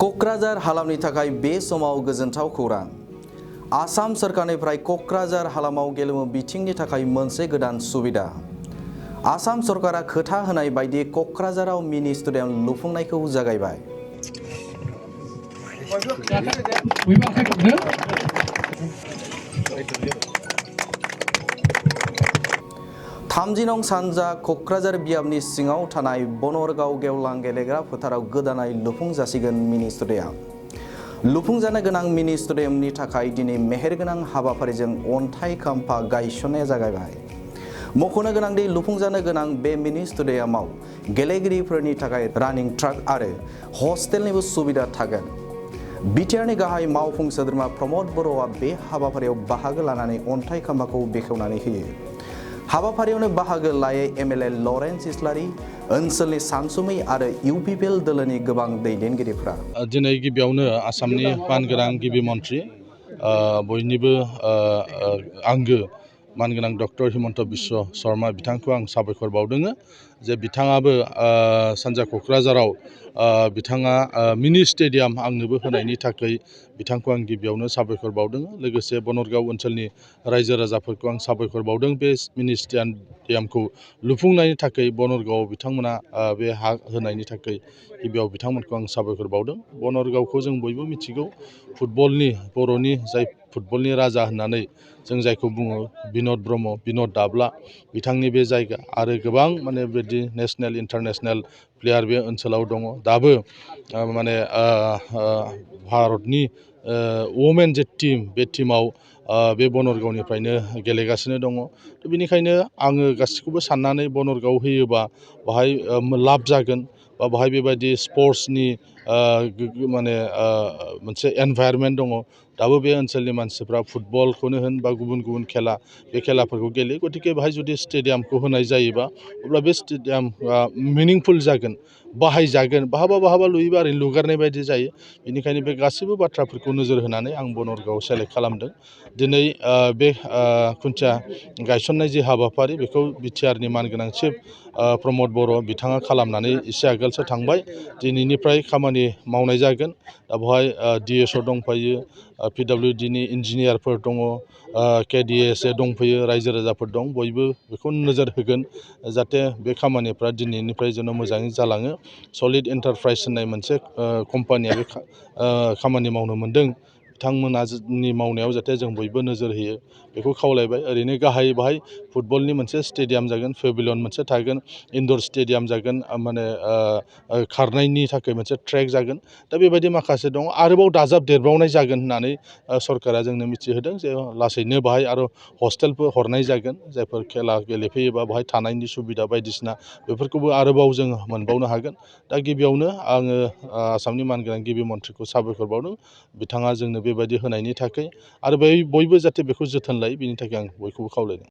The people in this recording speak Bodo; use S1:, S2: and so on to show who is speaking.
S1: क'क्राझार हालामनि थाखाय बे समाव गोजोनथाव खौरां। आसाम सोरखारनिफ्राय क'क्राझार हालामाव गेलेमु बिथिंनि थाखाय मोनसे गोदान सुबिदा। आसाम सोरखारा खोथा होनाय बायदि क'क्राझाराव मिनि स्टेडियाम लुफुंनायखौ जागायबाय। 30 नं सानजा क'क्राझार बियाबनि सिङाव थानाय बनरगाव गेवलां गेलेग्रा फोथाराव गोदानै लुफुं जासिगोन मिनि स्टेडियाम। लुफुंजानो गोनां मिनि स्टेडियामनि थाखाय दिनै मेहेरगोनां हाबाफारिजों अन्थाइ खाम्फा गायसननाया जागायबाय। मख'नो गोनांदि लुफुंजानो गोनां बे मिनि स्टेडियामाव गेलेगिरिफोरनि थाखाय रानिं ट्राक आरो हस्टेलनिबो सुबिदा थागोन। बिटिआरनि गाहाय मावफुं सोद्रोमा प्रमद बर'आ बे हाबाफारियाव बाहागो लानानै अन्थाइ खाम्फाखौ बेखेवनानै होयो। हाबाफारियावनो बाहागो लायै एमएलए लरेन्स इस्लारि, ओनसोलनि सानसुमै आरो इउपिपिएल दोलोनि गोबां दैदेनगिरिफ्रा।
S2: दिनै गिबियावनो आसामनि मानगोनां गिबि मन्थ्रि बयनिबो आंगो मानगोनां डक्टर हिमन्त बिश्व शर्मा बिथांखौ आं साबायखर बावदों जे बिथाङाबो सानजा क'क्राझाराव बिथाङा मिनि स्टेडियाम आंनोबो होनायनि थाखाय बिथांखौ आं गिबियावनो साबायखर बावदों। लोगोसे बनरगाव ओनसोलनि रायजो राजाफोरखौ आं साबायखर बावदों बे मिनि स्टेडियामखौ लुफुंनायनि थाखाय बनरगावआव बिथांमोना बे हा होनायनि थाखाय गिबियाव बिथांमोनखौ आं साबायखर बावदों। बनरगावखौ जों बयबो मिथिगौ फुटबलनि बर'नि जाय फुटबलनि राजा होननानै जों जायखौ बुङो बिन'द ब्रह्म, बिन'द दाब्ला बिथांनि बे जायगा आरो गोबां माने बिदि नेसनेल इन्टारनेसनेल प्लेयार बे ओनसोलाव दङ। दाबो माने भारतनि वमेन जे टीम बे टीमाव बे बनरगावनिफ्रायनो गेलेगासिनो दङ। बेनिखायनो आङो गासिखौबो साननानै बनरगाव होयोबा बाहाय लाब जागोन बा बाहाय बेबायदि स्पर्ट्सनि माने मोनसे एनभायरनमेन्ट दङ। दाबो बे ओनसोलनि मानसिफ्रा फुटबलखौनो होन बा गुबुन गुबुन खेला बे खेलाफोरखौ गेलेयो। गतिके बेहाय जुदि स्टेडियामखौ होनाय जायोबा अब्ला बे स्टेडियामआ मिनिंफुल जागोन, बाहायजागोन। बहाबा लुयोबा ओरैनो लुगारनाय बायदि जायो। बेनिखायनो बे गासैबो बाथ्राफोरखौ नोजोर होनानै आं बनरगावआव सेलेक्ट खालामदों। दिनै बे खुन्थिया गायसननाय जि हाबाफारि बेखौ बिटिआरनि मानगोनां चिफ प्रमद बर' बिथाङा खालामनानै एसे आगोलसो थांबाय। दिनैनिफ्राय खामानि मावनाय जागोन। दा बेवहाय डिएसअ दंफायो, पिडब्लिउडिनि इन्जिनियारफोर दङ, केडिएसए दंफैयो, रायजो राजाफोर दं। बयबो बेखौ नोजोर होगोन जाहाथे बे खामानिफ्रा दिनैनिफ्राय जेन' मोजाङै जालाङो। सलिड एन्टारप्राइज होननाय मोनसे कम्पानिया बे खामानि मावनो मोन्दों। बिथांमोननि मावनायाव जाहाथे जों बयबो नोजोर होयो बेखौ खावलायबाय। ओरैनो गाहायै बाहाय फुटबलनि मोनसे स्टेडियाम जागोन, पेभिलियन मोनसे थागोन, इनडर स्टेडियाम जागोन, माने खारनायनि थाखाय मोनसे ट्रेक जागोन। दा बेबायदि माखासे दङ। आरोबाव दाजाबदेरबावनाय जागोन होननानै सरकारा जोंनो मिथिहोदों जे लासैनो बाहाय आरो हस्टेलफोर हरनाय जागोन। जायफोर खेला गेलेफैयोबा बाहाय थानायनि सुबिदा बायदिसिना बेफोरखौबो आरोबाव जों मोनबावनो हागोन। दा गिबियावनो आङो आसामनि मानगोनां गिबि मन्थ्रिखौ साबायखर बावदों बिथाङा जोंनो बेबायदि होनायनि थाखाय। आरो बयबो जाहाथे बेखौ जोथोन लायो बेनि थाखाय आं बयखौबो खावलायदों।